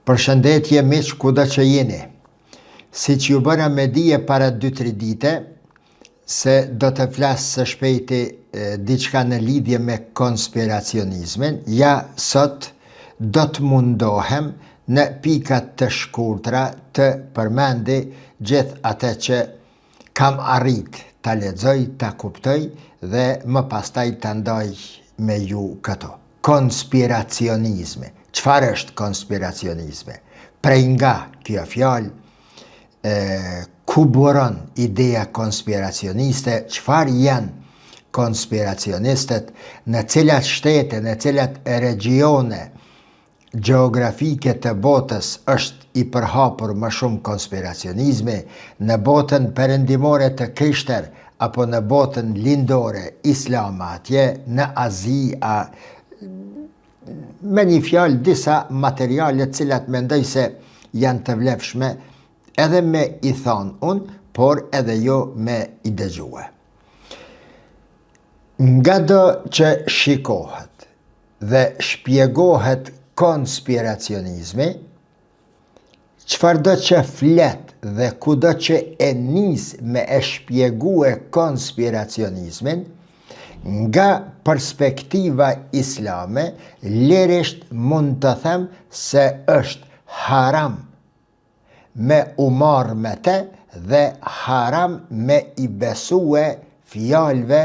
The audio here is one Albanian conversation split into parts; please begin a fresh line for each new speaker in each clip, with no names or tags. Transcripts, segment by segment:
Përshëndetje miq, kudo që jeni. Siç ju bëra me dije para 2-3 dite se do të flas së shpejti diçka në lidhje me konspiracionizmin, ja sot do të mundohem në pikat të shkurtra të përmendi gjithë atë që kam arrit ta lexoj, ta kuptoj dhe më pastaj ta ndaj me ju këto. Konspiracionizmi. Çfarë është konspiracionizmi? Prej nga kjo fjalë, ku buron ideja konspiracioniste, çfarë janë konspiracionistët, në cilat shtete, në cilat regione gjeografike të botës është i përhapur më shumë konspiracionizmi, në botën perëndimore të Krishter apo në botën lindore islame atje, në Azi, me një fjalë disa materiale cilat mendoj se janë të vlefshme edhe me i thonë unë, por edhe jo me i dëgjue. Nga do që shikohet dhe shpjegohet konspiracionizmi, çfarëdo që flet dhe kudo që e nis me e shpjegue konspiracionizmin, nga perspektiva islame, lirisht mund të them se është haram me u marrë me te dhe haram me i besue fjalëve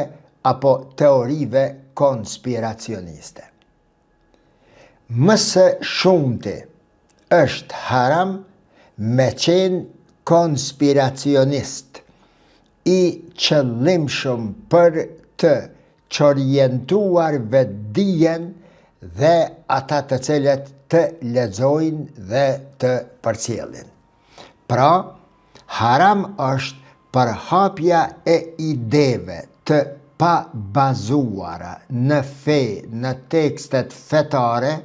apo teorive konspiracioniste. Mëse shumti është haram me qenë konspiracionist i qëllimshëm për të çorientuar vetdijen dhe ata të cilët të lexojnë dhe të përcjellin. Pra, haram është përhapja e ideve të pa bazuara në fe, në tekstet fetare,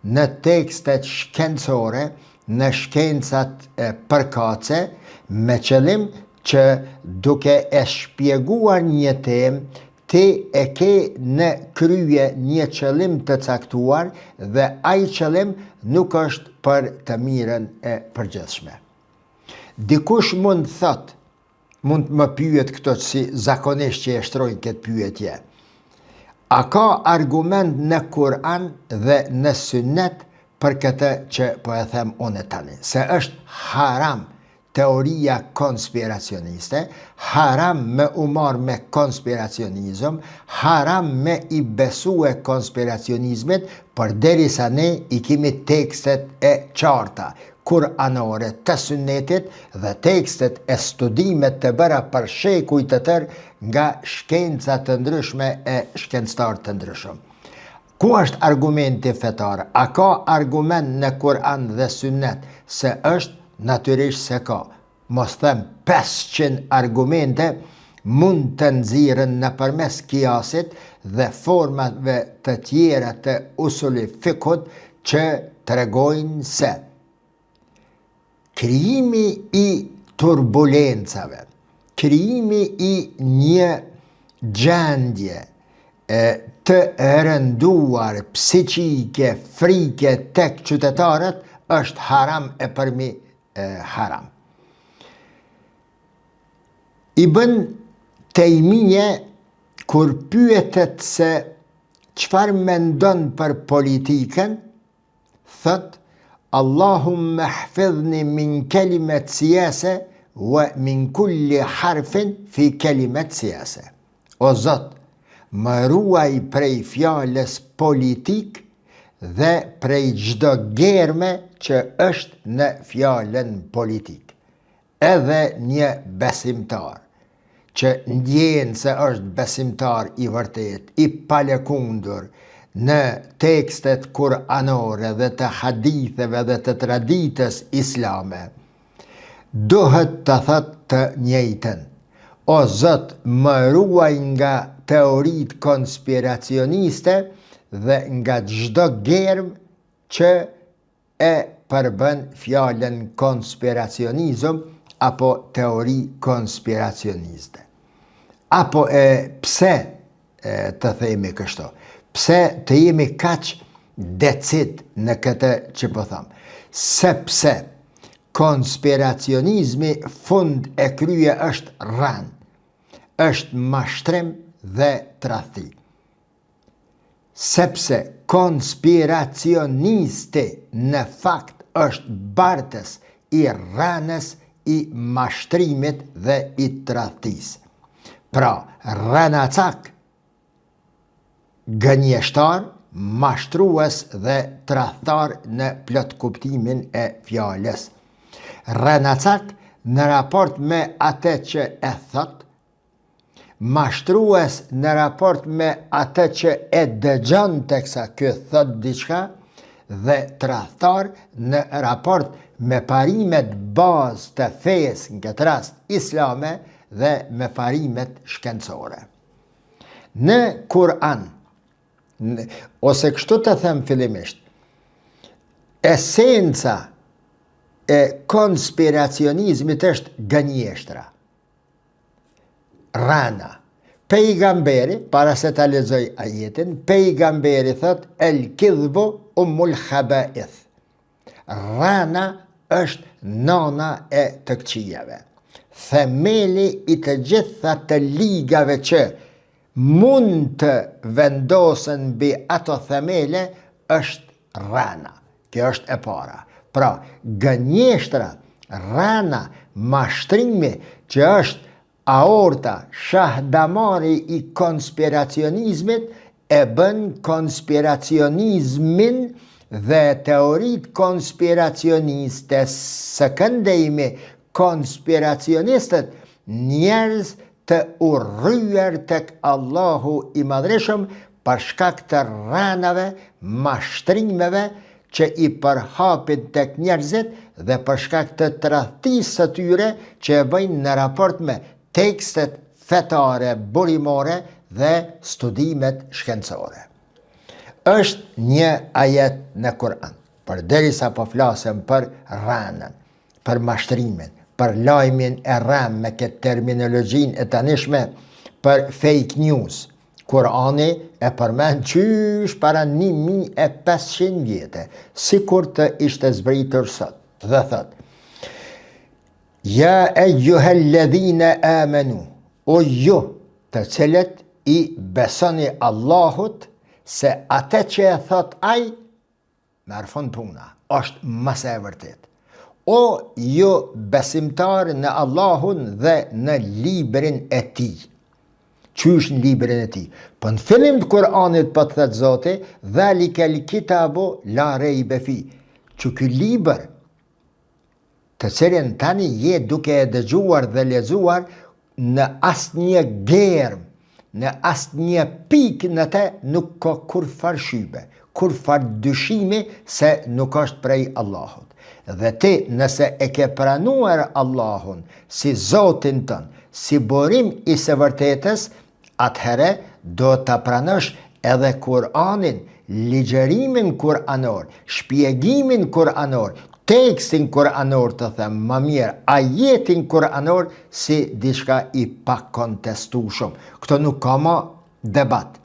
në tekstet shkencore, në shkencat përkatëse, me qëllim që duke e shpjeguar një temë, ti e ke në krye një qëllim të caktuar dhe ai qëllim nuk është për të mirën e përgjithshme. Dikush mund më pyet këto si zakonisht që e shtrojnë këtë pyetje. A ka argument në Kur'an dhe në Sunnet për këtë që po e them unë tani, se është haram teoria konspiracioniste, haram me u marrë me konspiracionizëm, haram me i besue konspiracionizmit, përderisa ne i kemi tekstet e qarta, kuranore të Sunnetit dhe tekstet e studimet të bëra për shekuj të tërë nga shkenca të ndryshme e shkencëtar të ndryshëm. Ku është argumenti fetar? A ka argument në Kur'an dhe Sunnet se është? Natyrisht se ka. Mos them 500 argumente mund të nxirren nëpërmes kiasit dhe formave të tjera të usuli fikut që tregojnë se krijimi i turbulencave, krijimi i një gjendje të rënduar psiqike, frike tek qytetarët është haram e përmi haram. Ibn Tejmije, kur pyetet se çfarë mendon për politikën, thot: Allahumme hfidhni min kelimet siyase wa min kulli harfin fi kelimet siyase. O Zot, më ruaj prej fjalës politik dhe prej çdo germe që është në fjalën politik. Edhe një besimtar që ndjen se është besimtar i vërtet, i palekundur në tekstet kuranore dhe të haditheve dhe të traditës islame, duhet të thot të njëjtën: O Zot, më ruaj nga teoritë konspiracioniste dhe nga çdo germ që e përbën fjalën konspiracionizëm apo teori konspiracioniste. Apo pse të themi kështu? Pse të jemi kaq decid në këtë që po thamë. Sepse konspiracionizmi fund e krye është rran, është mashtrim dhe tradhti. Sepse konspiracionisti në fakt është bartës i rranës, i mashtrimit dhe i tradhtisë. Pra, rranacak, gënjeshtar, mashtrues dhe tradhtar në plot kuptimin e fjalës. Rranacak në raport me atë që e thot, mashtrues në raport me atë që e dëgjon teksa ky thot diçka, dhe tradhtar në raport me parimet bazë të fesë, në këtë rast islame, dhe me parimet shkencore. Në Kur'an, ose kështu të them fillimisht, esenca e konspiracionizmit është gënjeshtra, rana. Pejgamberi, para se ta lexoj ajetin, pejgamberi thot el kidhbu ummul khaba'ith. Rana është nana e të këqijave. Themeli i të gjitha të ligave që mund të vendosen mbi ato themele është rana. Kjo është e para. Pra, gënjeshtra, rana, mashtrimi që është aorta, shahdamari i konspiracionizmit, e bën konspiracionizmin dhe teorit konspiracioniste së këndejmi konspiracionistët njerëz të urryer tek Allahu i Madhreshëm për shkak të rranave, mashtrimeve që i përhapin tek njerëzit dhe për shkak të tradhtisë së tyre që e bëjnë në raport me tekstet fetare, burimore dhe studimet shkencore. Është një ajet në Kur'an, përderisa po flasëm për rranën, për mashtrimin, për lajmin e rran me këtë terminologjinë e tanishme, për fake news. Kur'ani e përmend qysh para 1500 vjete, sikur të ishte zbritur sot, dhe thot: Ja eyyuhalladhina amanu, o ju të cilët i besoni Allahut, se atë që e thot ai, me arfon puna, është mas e vërtet. O ju besimtar në Allahun dhe në librin e tij. Qysh në librin e tij? Po në fillim të Kur'anit po të thot Zoti, dhalikal kitabu la raiba fi. Që ky libër, të cilin tani je duke e dëgjuar dhe lexuar, në asnjë germ, në asnjë pikë në të nuk ka kurfar shybe, kurfar dyshimi se nuk është prej Allahut. Dhe ti nëse e ke pranuar Allahun si Zotin tën, si burim i së vërtetës, atëherë do ta pranosh edhe Kur'anin, ligjërimin kur'anor, shpjegimin kur'anor, tekstin kur'anor të them, më mirë, ajetin kur'anor si diçka i pakontestueshëm. Këto nuk ka më debat.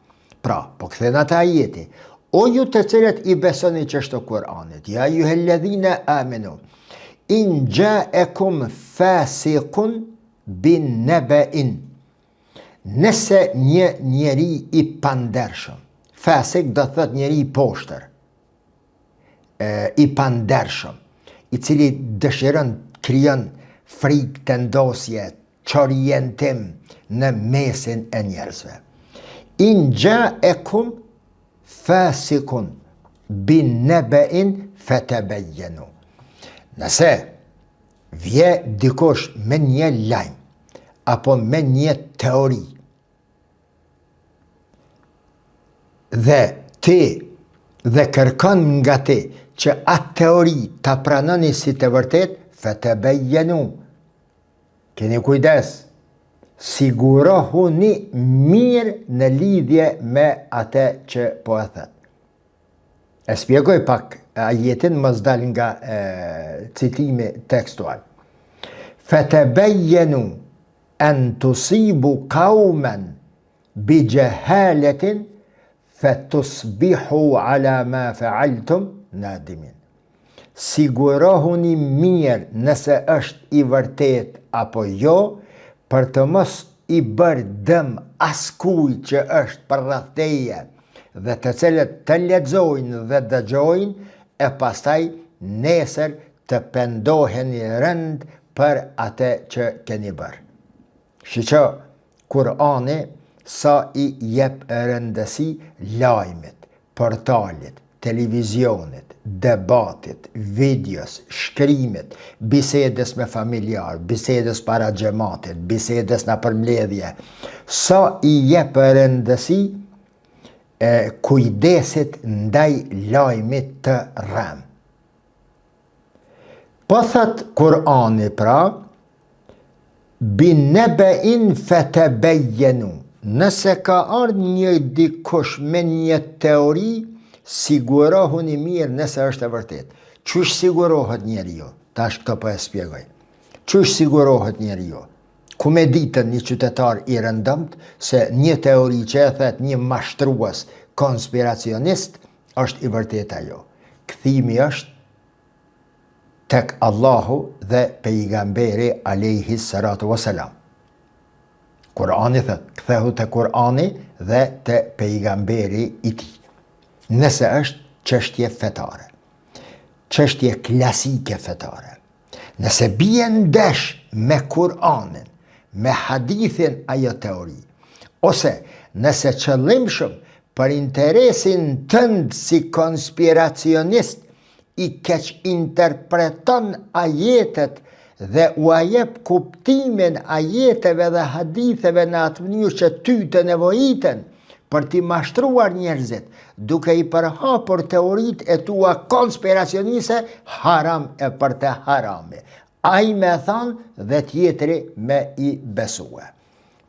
Pra, po kthen atë ajeti. O ju të cilët i besoni çështë Kur'anit, ja ayyuhalladhina amanu, in ja'akum fasiqun bin naba'in. Nëse një njeri i pandershëm, fasik do thot njeri i poshtër, i pandershëm, i cili dëshiron, krijon frikë, tendosje, çorientim në mesin e njerëzve. In ja'akum fasikun bin naba'in fatabayyanu. Nëse vje dikush me një lajm apo me një teori dhe ti dhe kërkon nga ti që atë teori ta pranoni si të vërtet, fatabayyanu. Keni kujdes, sigurohuni mirë në lidhje me atë që po e thët. E spjegoj pak ajetin, mos dal nga citimi tekstual. Fatabayyanu an tusibu qauman bi jahalatin fetusbihu ala ma faaltum nadimin. Sigurohuni mirë nëse është i vërtet apo jo, për të mos i bërë dëm askuj që është përreth teje dhe të cilët të lexojnë dhe dëgjojnë e pastaj nesër të pendoheni rënd për atë që keni bërë. Shiqo, Kurani sa i jep rëndësi lajmit, portalit, televizionit, debatit, videos, shkrimit, bisedës me familjar, bisedës para xhamatit, bisedës në përmbledhje, sa i jep rëndësi kujdesit ndaj lajmit të rrem. Po thot Kurani pra, binebein fetebejjenu, nëse ka ardhur një dikush me një teori, sigurohuni mirë nëse është e vërtet. Qysh sigurohet njeriu? Tash këto po e shpjegoj. Qysh sigurohet njeriu? Ku me ditën një qytetar i rëndëmt se një teori që e thet një mashtrues konspiracionist është i vërtet ajo. Kthimi është tek Allahu dhe pejgamberi alayhi salatu wasalam. Kurani thot, kthehu te Kurani dhe te pejgamberi i tij. Nëse është çështje fetare, çështje klasike fetare, nëse bie ndesh me Kur'anin, me hadithin ajo teori, ose nëse qëllimshëm për interesin tënd si konspiracionist i keq interpreton ajetet dhe u ajep kuptimin ajeteve dhe haditheve në atë mënyrë që ty të nevojiten për t'i mashtruar njerëzit, duke i përhapur teorit e tua konspiracionise, haram e për të harami. Ai me thanë dhe tjetri me i besue.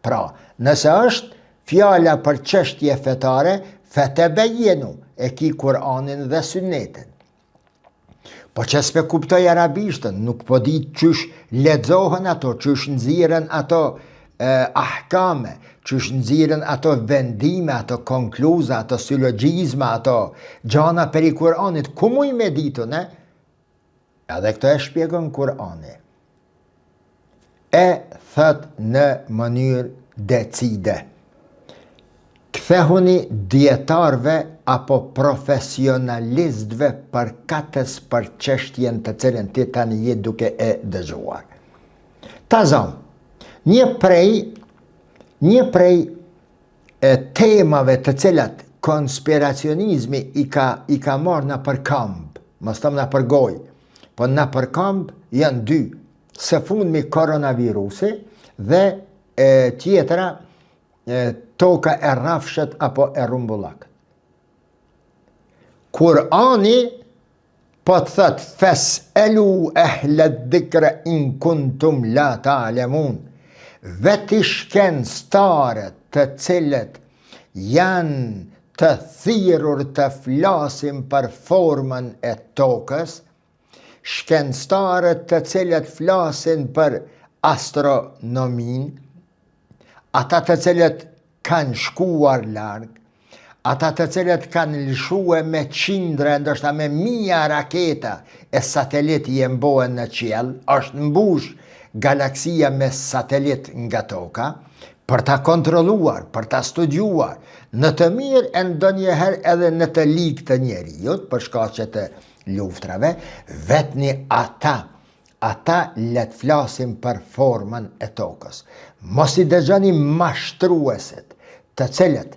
Pra, nëse është fjala për çështje fetare, fetebejjenu, e ki Kur'anin dhe Sunnetin. Po që s'pe kuptoj arabishtën, nuk po di qysh lexohen ato, qysh nxiren ato ahkame, qysh nxiren ato vendime, ato konkluza, ato silogjizma, ato gjana për i Kur'anit, ku muj me ditu, ne? Edhe këto e shpjegon Kur'ani. E thët në mënyrë decide. Kthehuni dietarve apo profesionalistëve përkatës për çështjen të cilën ti tani je duke e dëgjuar. Tazam, një prej temave të cilat konspiracionizmi i ka marrë në përkamb, mos them në përgoj, po në përkamb janë dy, së fundmi koronavirusi dhe tjetra toka e rrafshët apo e rumbullakët. Kur'ani po të thët fes'elu ehle dhikra in kuntum la ta'lemun, veti shkencëtarët të cilët janë të thirrur të flasin për formën e tokës, shkencëtarët të cilët flasin për astronomin, ata të cilët kanë shkuar larg, ata të cilët kanë lëshue me qindra, ndoshta me mija raketa e sateliti e mbohen në qiell, është mbush galaksia me satelit nga toka, për ta kontrolluar, për ta studiuar, në të mirë e ndonjëherë edhe në të ligë të njeriut, për shkaqe të luftrave, vetni ata let flasin për formën e tokës. Mos i dëgjoni mashtruesit, të cilët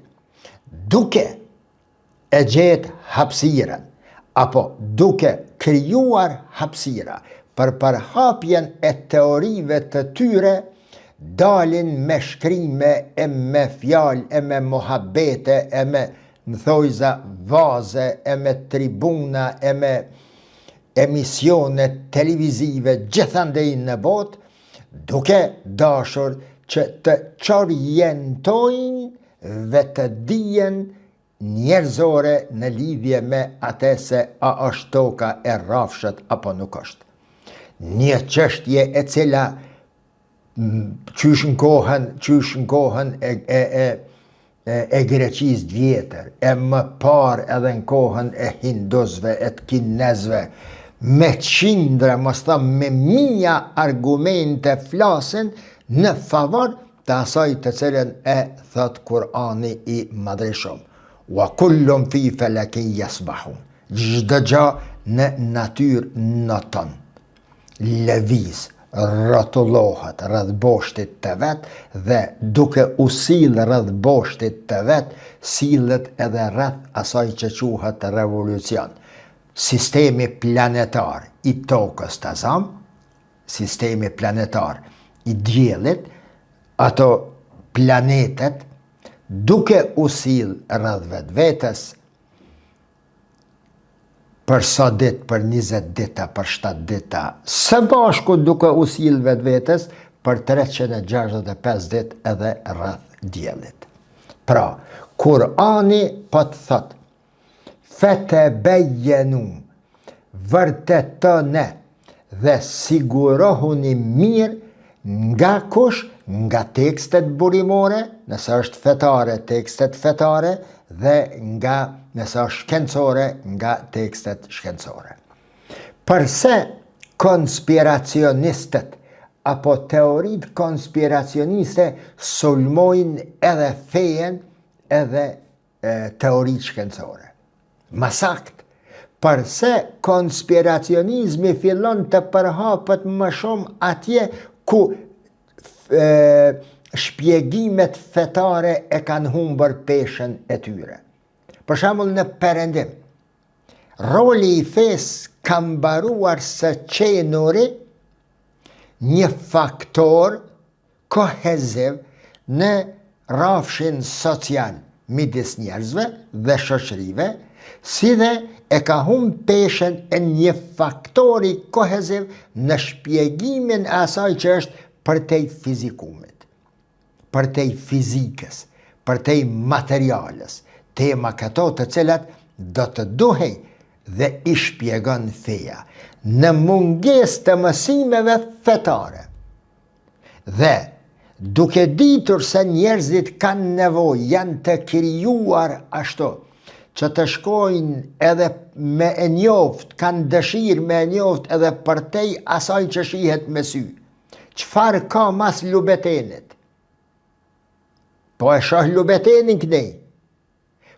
duke e gjetë hapësirën, apo duke krijuar hapësira për përhapjen e teorive të tyre, dalin me shkrime e me fjalë e me mohabete e me thojza vaze e me tribuna e me emisione televizive gjithandej në botë, duke dashur që të çorientojnë dhe të dijen njerëzore në lidhje me atë se a është toka e rrafshët apo nuk është. Një çështje e cila qysh në kohën e Greqisë vjetër, e më parë edhe në kohën e hindusve, e të kinezve, me qindra, mos thëmë me mija argumente flasin në favor të asaj të cilën e thot Kurani i Madhreshëm. Wa kullum fi felekin yasbahun. Çdo gjë në natyrë noton. Lëviz, rrotullohet rreth boshtit të vet dhe duke u sill rreth boshtit të vet, sillet edhe rreth asaj që quhet revolucion. Sistemi planetar i tokës të zam, sistemi planetar i diellit, ato planetet duke u sill rreth vetvetes për sa ditë, për 20 dita, për 7 dita, së bashku duke u sill vetvetes për 365 ditë edhe rreth diellit. Pra, Kurani po të thot, fetebejenu, vërtetone dhe sigurohuni mirë nga kush, nga tekstet burimore, nëse është fetare, tekstet fetare, dhe nga, nëse është shkencore, nga tekstet shkencore. Përse konspiracionistët apo teoritë konspiracioniste sulmojnë edhe fejen edhe teoritë shkencore? Ma sakt, përse konspiracionizmi fillon të përhapet më shumë atje ku shpjegimet fetare e kanë humbur peshën e tyre. Për shembull në Perëndim, roli i fesë ka mbaruar së qenuri një faktor koheziv në rrafshin social midis njerëzve dhe shoqërive, si dhe e ka humbur peshën e një faktori koheziv në shpjegimin e asaj që është përtej fizikumit, përtej fizikës, përtej materiales, tema këto të cilat do të duhej dhe i shpjegon feja, në mungesë të mësimeve fetare. Dhe duke ditur se njerëzit kanë nevojë, janë të krijuar ashtu, që të shkojnë edhe me e njoft, kanë dëshirë me e njoft edhe përtej asaj që shihet me sy. Çfarë ka mas lubetenit? Po e shoh lubetenin kënej.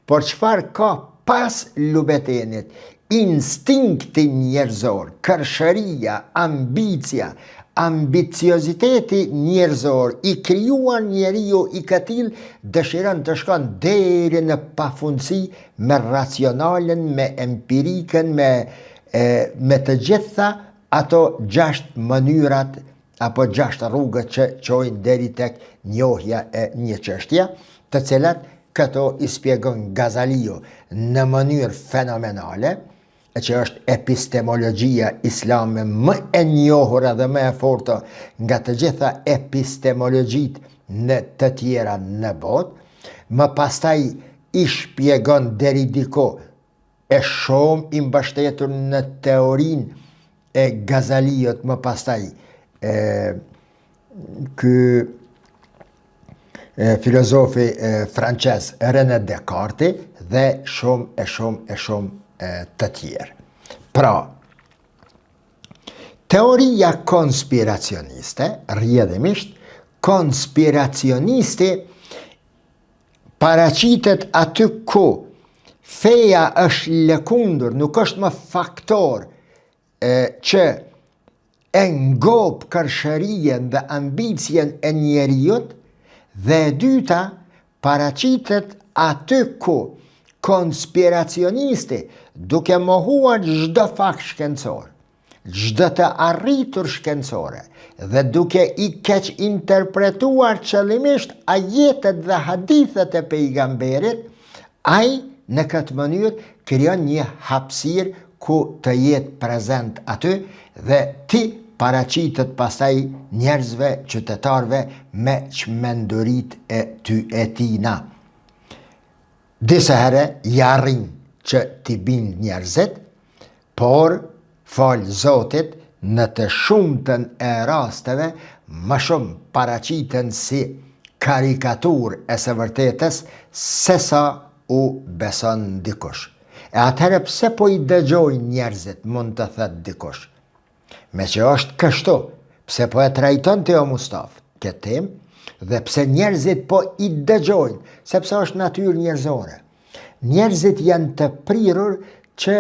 Por çfarë ka pas lubetenit? Instinkti njerëzor, kërshëria, ambicia, ambicioziteti njerëzor, i krijuar njeriu i këtill dëshiron të shkon deri në pafundësi me racionalen, me empirikën, me të gjitha ato 6 mënyrat apo 6 rrugët që çojnë deri tek njohja e një çështje, të cilat këto i shpjegon Gazaliu në mënyrë fenomenale, që është epistemologjia islame më e njohur dhe më e fortë nga të gjitha epistemologjitë në të tjera në botë, më pastaj i shpjegon deri diku e shumë i mbështetur në teorinë e Gazaliut, më pastaj ky filozofi francez René Descartes dhe shumë të tjerë. Pra, teoria konspiracioniste, rrjedhimisht, konspiracionisti paraqitet aty ku feja është lëkundur, nuk është më faktor që e ngop kërshërien dhe ambicien e njeriut, dhe e dyta paraqitet aty ku konspiracionisti, duke mohuar çdo fakt shkencor, çdo të arritur shkencore, dhe duke i keq interpretuar qëllimisht ajetet dhe hadithet e pejgamberit, ai në këtë mënyrë krijon një hapësirë ku të jetë prezent aty dhe ti paraqitet pastaj njerëzve, qytetarëve me çmenduritë e tina. Disa herë ja arrin që t'i bind njerëzit, por fal Zotit në të shumtën e rasteve më shumë paraqiten si karikatur e së vërtetës se sa u beson dikush. E atëherë pse po i dëgjojnë njerëzit, mund të thëtë dikush. Me që është kështu, pse po e trajton Teo Mustafë këtë temë, dhe pse njerëzit po i dëgjojnë, sepse është natyrë njerëzore. Njerëzit janë të prirur që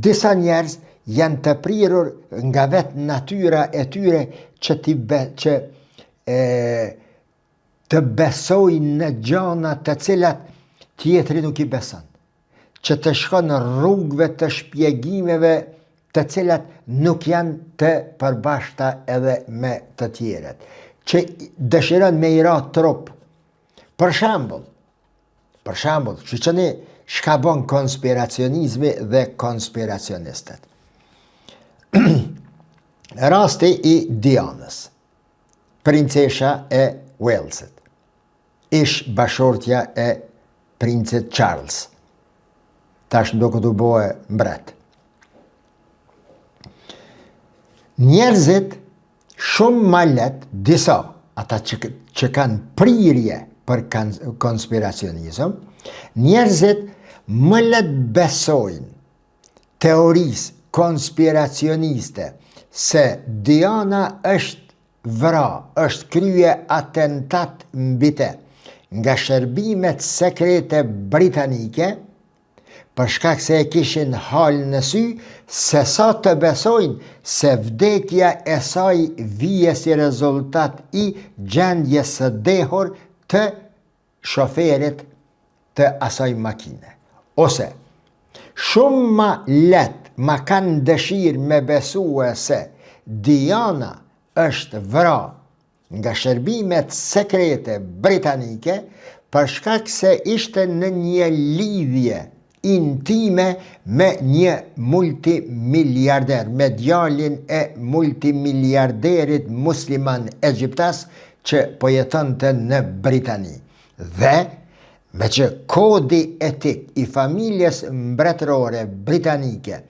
disa njerëz janë të prirur nga vetë natyra e tyre që të besojnë në gjana të cilat tjetri nuk i beson. Që të shkon në rrugëve të shpjegimeve të cilat nuk janë të përbashkëta edhe me të tjeret. Që dëshiron me i ra trup. Për shembull, që që ne shka bon konspiracionizmi dhe konspiracionistet. Rasti i Dianës, princesha e Walesit, ish bashortja e princit Charles, tash më duket u boe mbret. Njerëzit shumë ma letë, disa, ata që kanë prirje për konspiracionizm, njerëzit më letë besojnë teorisë konspiracioniste se Diana është vra, është krye atentat mbi te nga shërbimet sekrete britanike, për shkak se e kishin halë në sy, se sa të besojnë se vdekja e saj vije si rezultat i gjendjes së dehur të shoferit të asaj makine. Ose, shumë ma letë ma kanë dëshirë me besue se Diana është vra nga shërbimet sekrete britanike për shkak se ishte në një lidhje intime me një multimiliarder, me djalin e multimiliarderit musliman egjiptas që po jetonte në Britani. Dhe me që kodi etik i familjes mbretërore britanike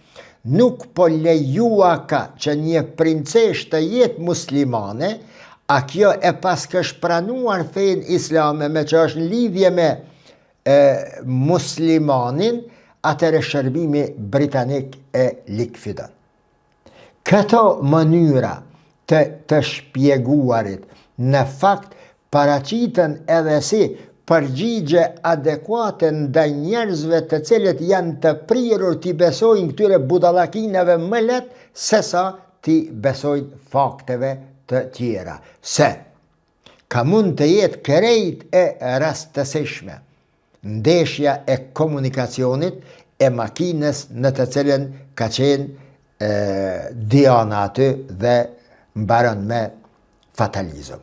nuk po lejua ka që një princesh të jetë muslimane, a kjo e pas kësh pranuar fejnë islame me që është në lidhje me muslimanin, atëre shërbimi britanik e likvidon. Këto mënyra të shpjeguarit në fakt paraqiten edhe si përgjigje adekuate ndaj njerëzve të cilët janë të prirur t'i besojnë këtyre budallakinave më letë se sa t'i besojnë fakteve të tjera. Se ka mund të jetë krejt e rastësishme ndeshja e komunikacionit e makinës në të cilën ka qenë Diana aty dhe mbaron me fatalizëm.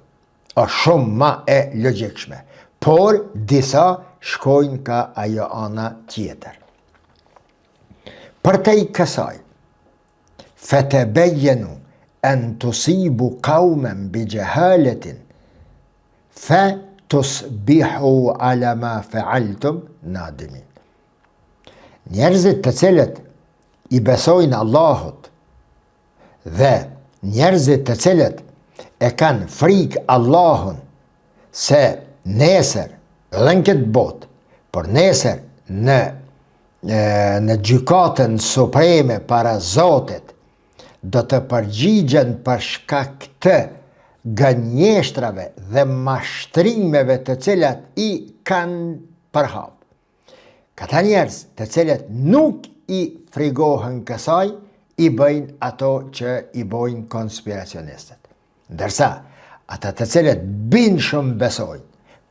O shumë ma e logjikshme. Por disa shkojnë ka ajo ana tjetër. Për te i kësaj, fetebejenu en tusibu kaumen bi gjehaletin, fe tusbihu ala ma fealtum nadimin. Njerëzit të cilët i besojnë Allahut dhe njerëzit të cilët e kanë frikë Allahun se nesër, dhe në këtë botë, por nesër në gjykatën supreme para Zotit, do të përgjigjen për shkak të gënjeshtrave dhe mashtrimeve të cilat i kanë përhap. Këta njerëz të cilat nuk i frigohen kësaj, i bëjnë ato që i bojnë konspiracionistët. Ndërsa, ata të cilat binë shumë besojnë,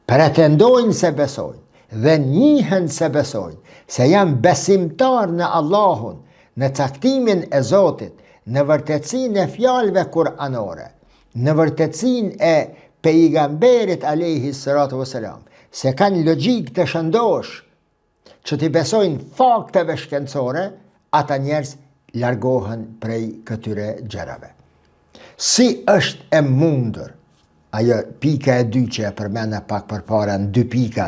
pretendojnë se besojnë dhe njihen se besojnë, se janë besimtar në Allahun, në caktimin e Zotit, në vërtetësinë e fjalëve kuranore, në vërtetësinë e pejgamberit alayhi salatu wassalam, se kanë logjik të shëndosh, që t'i besojnë fakteve shkencore, ata njerëz largohen prej këtyre gjërave. Si është e mundur, ajo pika e dy që e përmena pak përpara, në dy pika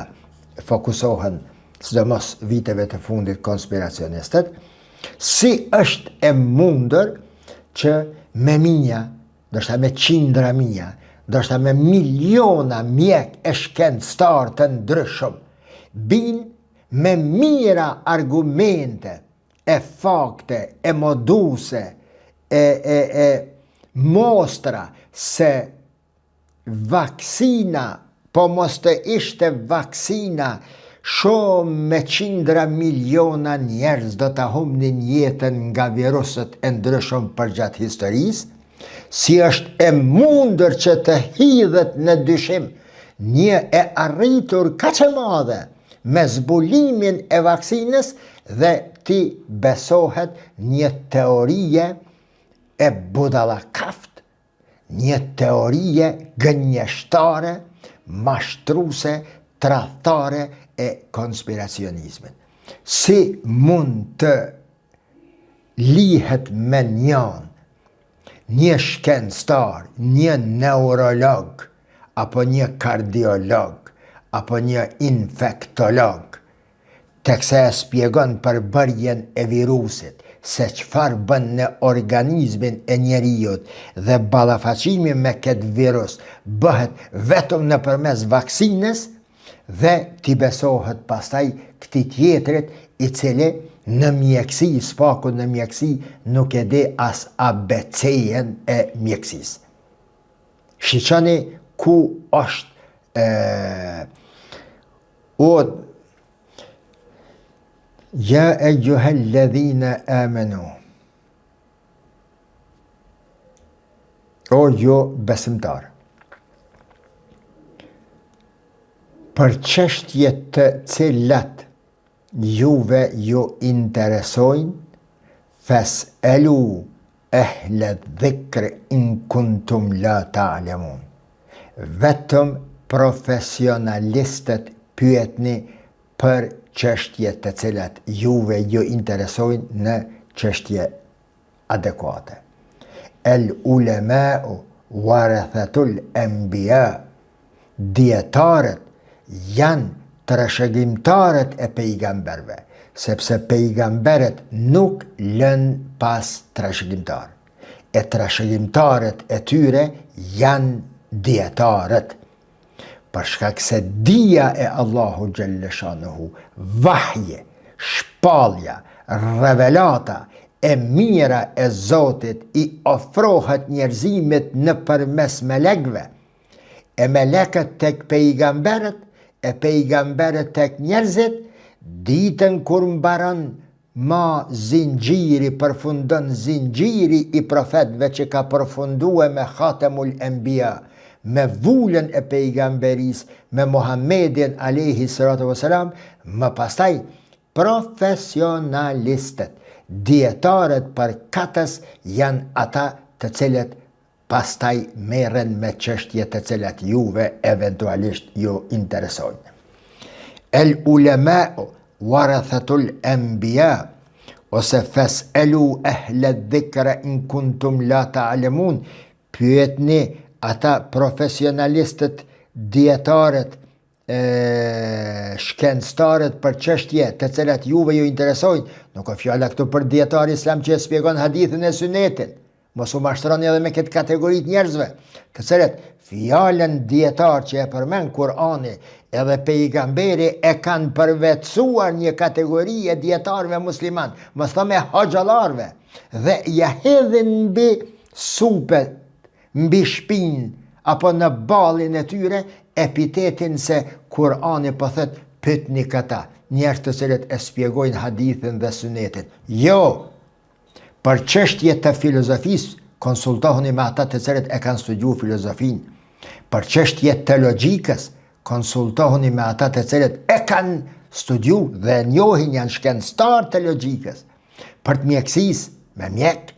fokusohen sidomos viteve të fundit konspiracionistët, si është e mundur që me minja, do shta me qindra minja, ndoshta me miliona mjek e shkencëtar të ndryshëm, bin me mira argumente, e fakte, e moduse, e mostra se vaksina, po mos të ishte vaksina, shumë me qindra miliona njerëz do të humnin jetën nga virusët e ndryshëm përgjatë historisë, si është e mundër që të hidhet në dyshim një e arritur kaq e madhe me zbulimin e vaksinës dhe ti besohet një teorie e budallakaft, një teorie gënjeshtare, mashtruse, tradhtare e konspiracionizmin. Si mund të lihet me një shkencëtar, një neurolog, apo një kardiolog, apo një infektolog, teksa e spjegon përbërjen e virusit, se çfarë bën në organizmin e njerijut dhe ballafaqimi me këtë virus bëhet vetëm nëpërmes vaksinës dhe ti besohet pastaj këtij tjetrit i cili në mjeksi, spaku në mjeksi, nuk e di as ABC-jen e mjekësisë. Shiqoni ku është Ja eyyuhalladhina amanu. O jo besimtar. Për çështje të cilat juve ju interesojnë, fas'alu ahla dhikri in kuntum la ta'lamun. Vetëm profesionalistët pyetni për çështje të cilat juve ju interesojnë në çështje adekuate. El ulema'u warathatul anbiya. Dietarët janë trashëgimtarët e pejgamberve, sepse pejgamberët nuk lën pas trashëgimtar. E trashëgimtarët e tyre janë dietarët. Për shkak se dija e Allahu Gjelle Shanuhu, vahje, shpallja, revelata e mira e Zotit i ofrohet njerëzimit nëpërmes melekëve, e melekët tek pejgamberët, e pejgamberët tek njerëzit, ditën kur mbaron zinxhiri, përfundon zinxhiri i profetëve që ka përfunduar me Khatamul Anbiya, me vullën e pejgamberisë, me Muhammedin alayhi salatu wasalam, më pastaj profesionalistët, dietarët për katës janë ata të cilët pastaj merren me çështje të cilat juve eventualisht ju interesojnë. El ulema'u warathatul anbiya, ose fas'alu ahla dhikra in kuntum la ta'lamun, pyetni ata profesionalistët, dietarët, shkencëtarët për çështje të cilat juve ju interesojnë. Nuk ka fjala këtu për dietar islam që shpjegon hadithin e sunetin. Mos u mashtroni edhe me këtë kategori të njerëzve, të cilët fjalën dietar që e përmend Kur'ani edhe pejgamberi e kanë përvetësuar një kategori e dietarëve musliman, mos thamë hoxhallarëve, dhe ja hedhin mbi supet, mbi shpinë apo në ballin e tyre epitetin se Kur'ani po thot pyetni këta, njerëz të cilët e shpjegojnë hadithin dhe sunetin. Jo, për çështje të filozofisë konsultohuni me ata të cilët e kanë studiuar filozofinë. Për çështje të logjikës konsultohuni me ata të cilët e kanë studiuar dhe njohin, janë shkencëtar të logjikës. Për të mjekësisë me mjek,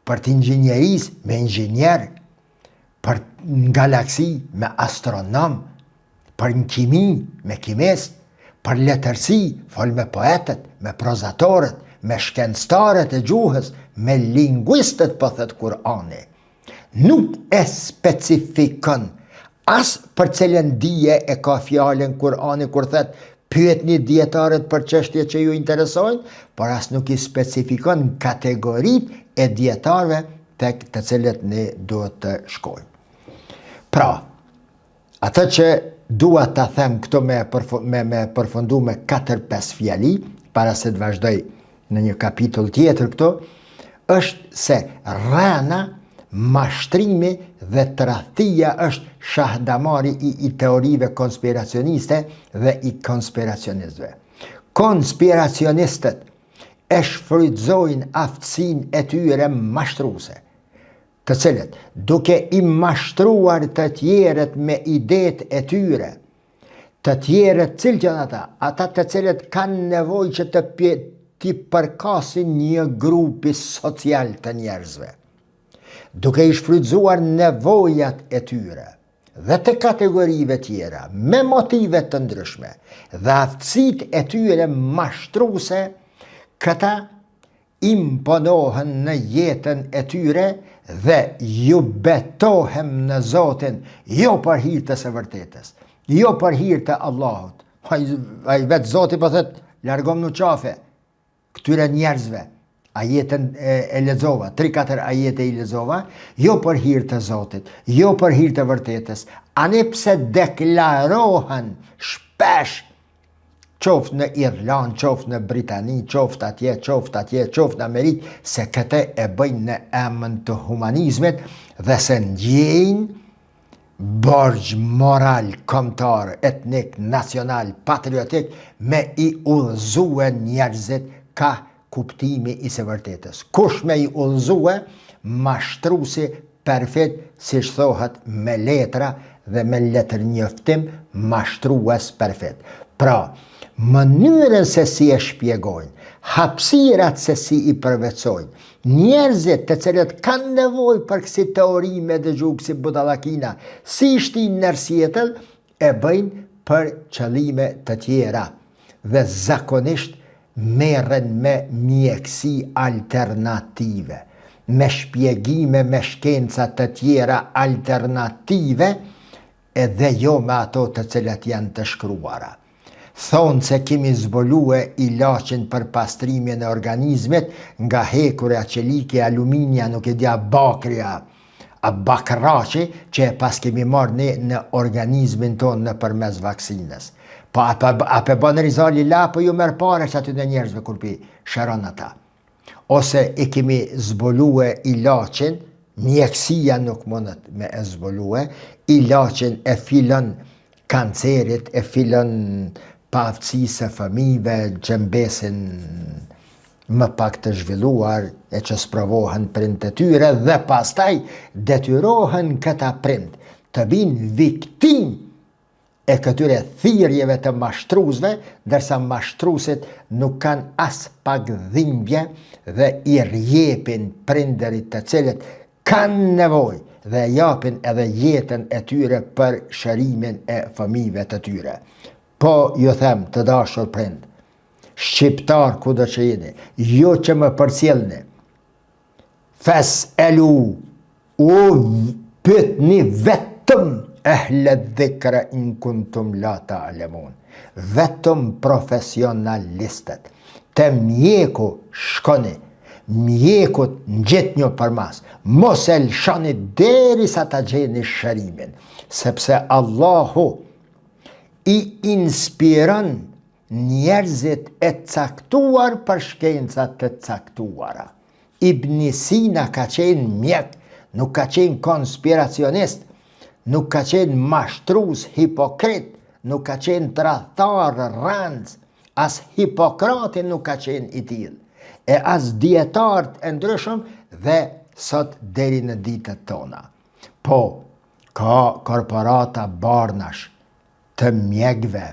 për të inxhinierisë me inxhinier, për në galaksi me astronom, për në kimi me kimist, për letërsi fol me poetët, me prozatorët, me shkencëtarët e gjuhës, me linguistët po thot Kur'ani. Nuk e specifikon as për cilën dije e ka fjalën Kur'ani kur thot pyetni dietarët për çështjet që ju interesojnë, por as nuk i specifikon kategoritë e dietarëve tek të cilët ne duhet të shkojmë. Pra, atë që dua ta them këto me përfundu me 4-5 fjali, para se të vazhdoj në një kapitull tjetër këto, është se rrana, mashtrimi dhe tradhtia është shahdamari i teorive konspiracioniste dhe i konspiracionistëve. Konspiracionistët e shfrytëzojnë aftësinë e tyre mashtruese, të cilët duke i mashtruar të tjerët me idetë e tyre, të tjerët cilët janë ata të cilët kanë nevojë që t'i përkasin një grupi social të njerëzve, duke i shfrytëzuar nevojat e tyre dhe të kategorive tjera me motive të ndryshme dhe aftësitë e tyre mashtruese, këta imponohen në jetën e tyre dhe ju betohem në Zotin, jo për hir të së vërtetës, jo për hir të Allahut. Ai vetë Zoti po thot, largom në qafe këtyre njerëzve. Ajetën e lexova, 3-4 ajete i lexova, jo për hir të Zotit, jo për hir të vërtetës, ani pse deklarohen shpesh, qoftë në Irland, qoftë në Britani, qoftë atje, në Amerikë, se këtë e bëjnë në emën të humanizmit dhe se ndjejnë borxh moral, kombëtar, etnik, nacional, patriotik me i udhëzue njerëzit ka kuptimi i së vërtetës. Kush me i udhëzue, mashtruesi perfekt, siç thohet me letra dhe me letër njoftim, mashtrues perfekt. Pra, mënyrën se si e shpjegojnë, hapësirat se si i përveçojnë, njerëzit të cilët kanë nevojë për kësi teori me dëgju kësi budallakina, si shtin nërsjetën, e bëjnë për qëllime të tjera dhe zakonisht merren me mjekësi alternative, me shpjegime me shkenca të tjera alternative, edhe jo me ato të cilat janë të shkruara. Thonë se kemi zbulue ilaqin për pastrimin e organizmit nga hekurja qelike, aluminia, nuk e dja bakria, a bakraçi që e pas kemi marrë ne në organizmin tonë në përmes vaksinës. Po ape banë rizali la, po ju merë pare që aty në njerëzve kur pi shëron ata. Ose i kemi zbulue ilaqin, mjekësia nuk mundet me e zbulue, ilaqin e filon kancerit, e filon paaftësisë e fëmijëve që mbesin më pak të zhvilluar e që sprovohen prind të tyre dhe pastaj detyrohen këta prind të binë viktim e këtyre thirrjeve të mashtruesve, ndërsa mashtruesit nuk kanë as pak dhimbje dhe i rjepin prindërit të cilët kanë nevojë dhe japin edhe jetën e tyre për shërimin e fëmijëve të tyre. Po ju them të dashur prind, shqiptar kudo që jeni, jo që më përcjellni, fas'alu, u pyetni vetëm ehle dhikra in kuntum la ta'lamun, vetëm profesionalistët, të mjeku shkoni, mjekut ngjit një përmas, mos e lshoni derisa ta gjeni shërimin, sepse Allahu i inspiron njerëzit e caktuar për shkencat të caktuara. Ibn Sina ka qenë mjek, nuk ka qenë konspiracionist, nuk ka qenë mashtrues hipokrit, nuk ka qenë tradhtar rëndës, as Hipokrati nuk ka qenë i tillë, e as dietarët e ndryshëm dhe sot deri në ditët tona. Po, ka korporata barnash të mjekëve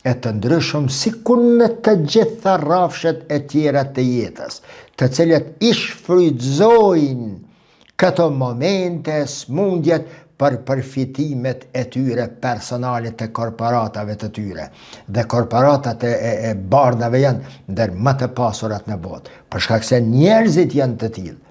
e të ndryshëm sikur në të gjitha rrafshet e tjera të jetës, të cilët i shfrytëzojnë këto momente, smundjet për përfitimet e tyre personale të korporatave të tyre. Dhe korporatat e barnave janë ndër më të pasurat në botë, për shkak se njerëzit janë të tillë.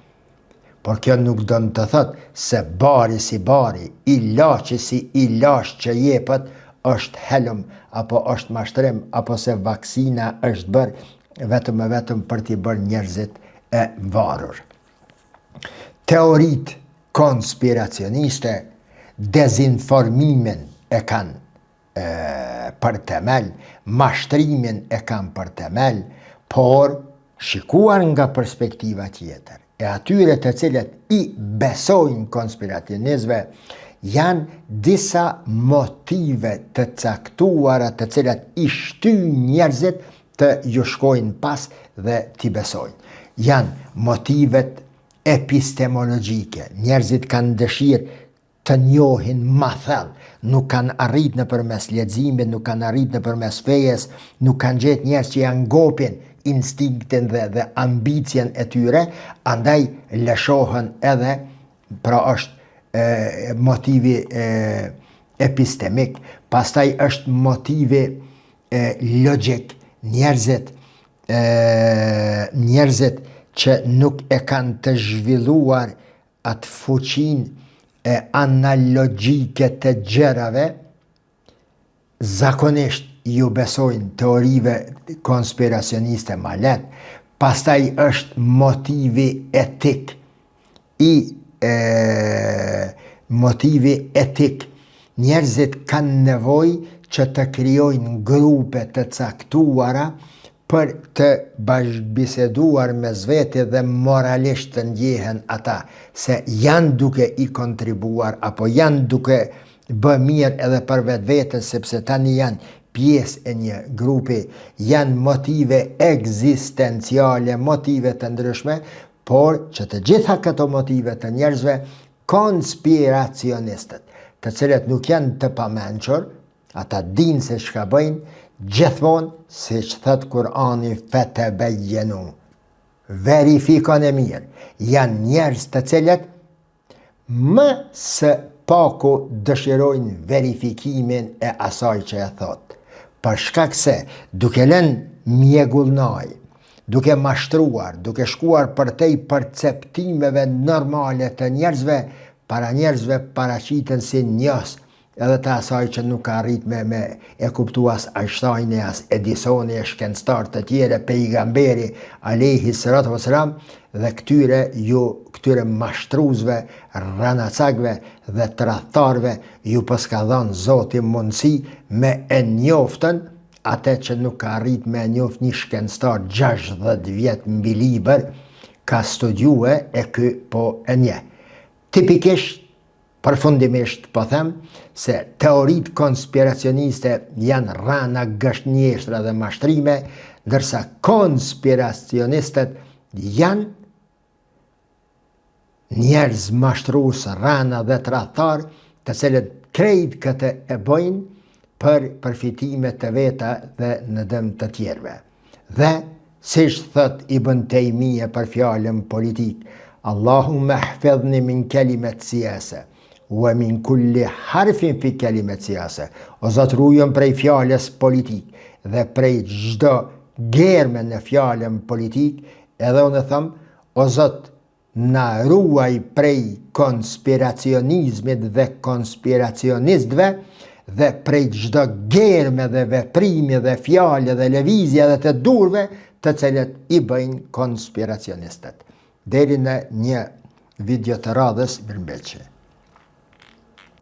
Por kjo nuk do të thotë se bari si bari, ilaçi si ilaç që jepet është helm, apo është mashtrim, apo se vaksina është bërë vetëm për t'i bërë njerëzit e varur. Teoritë konspiracioniste dezinformimin e kanë për temel, mashtrimin e kanë për temel, por shikuar nga perspektiva tjetër, e atyre të cilët i besojnë konspiracionistëve, janë disa motive të caktuara të cilat i shtyjnë njerëzit të ju shkojnë pas dhe t'i besojnë. Janë motivet epistemologjike. Njerëzit kanë dëshirë të njohin ma thellë, nuk kanë arrit nëpërmes leximit, nuk kanë arrit nëpërmes fejes, nuk kanë gjetë njerëz që janë ngopin instinktin dhe ambicjen e tyre, andaj lëshohen edhe, pra është motivi epistemik, pastaj është motivi logjik, njerëzit që nuk e kanë të zhvilluar atë fuqinë e analogjike të gjërave, zakonisht ju besojnë teorive konspiracioniste ma lehtë. Pastaj është motivi etik. Motivi etik. Njerëzit kanë nevojë që të krijojnë grupe të caktuara për të bashkëbiseduar mes vete dhe moralisht të ndjehen ata se janë duke i kontribuar apo janë duke bë mirë edhe për vetveten, sepse tani janë pjesë e një grupi, janë motive ekzistenciale, motive të ndryshme, por që të gjitha këto motive të njerëzve, konspiracionistët, të cilët nuk janë të pamenqur, ata dinë se çka bëjnë, gjithmonë, siç thot Kurani, fetebejjenu, verifikon e mirë, janë njerëz të cilët më së paku dëshirojnë verifikimin e asaj që e thot. Për shkak se duke lënë mjegullnaj, duke mashtruar, duke shkuar përtej perceptimeve normale të njerëzve, para njerëzve paraqiten si njës, edhe të asaj që nuk ka arrit me e kuptu as Einsteini, as Edisoni, shkencëtar të tjere, pejgamberi, alayhi salatu wassalam, dhe këtyre mashtruzve, ranacakve dhe tradhtarve ju paska dhënë Zoti mundësi me e njoftën atë që nuk ka arrit me e njoft një shkencëtar 60 vjet mbi libër, ka studiue e ky po e nje. Tipikisht, përfundimisht po them se teoritë konspiracioniste janë rana, gështnjeshtra dhe mashtrime, ndërsa konspiracionistët janë njerëz mashtrues, rana dhe tradhtar, të cilët krejt këtë e bëjnë për përfitime të veta dhe në dëm të tjerëve. Dhe, siç thot Ibn Taymija për fjalën politik, Allahumma hfidhni min kelimet siyase, wa min kulli harfin fi kelimet siyase. O Zot, ruajmë prej fjalës politik dhe prej çdo germe në fjalën politik, edhe unë them, o Zot, na ruaj prej konspiracionizmit dhe konspiracionistëve dhe prej çdo germe dhe veprimi dhe fjale dhe lëvizje dhe të durve të cilët i bëjnë konspiracionistët. Deri në një video të radhës, mirëmbëjtje.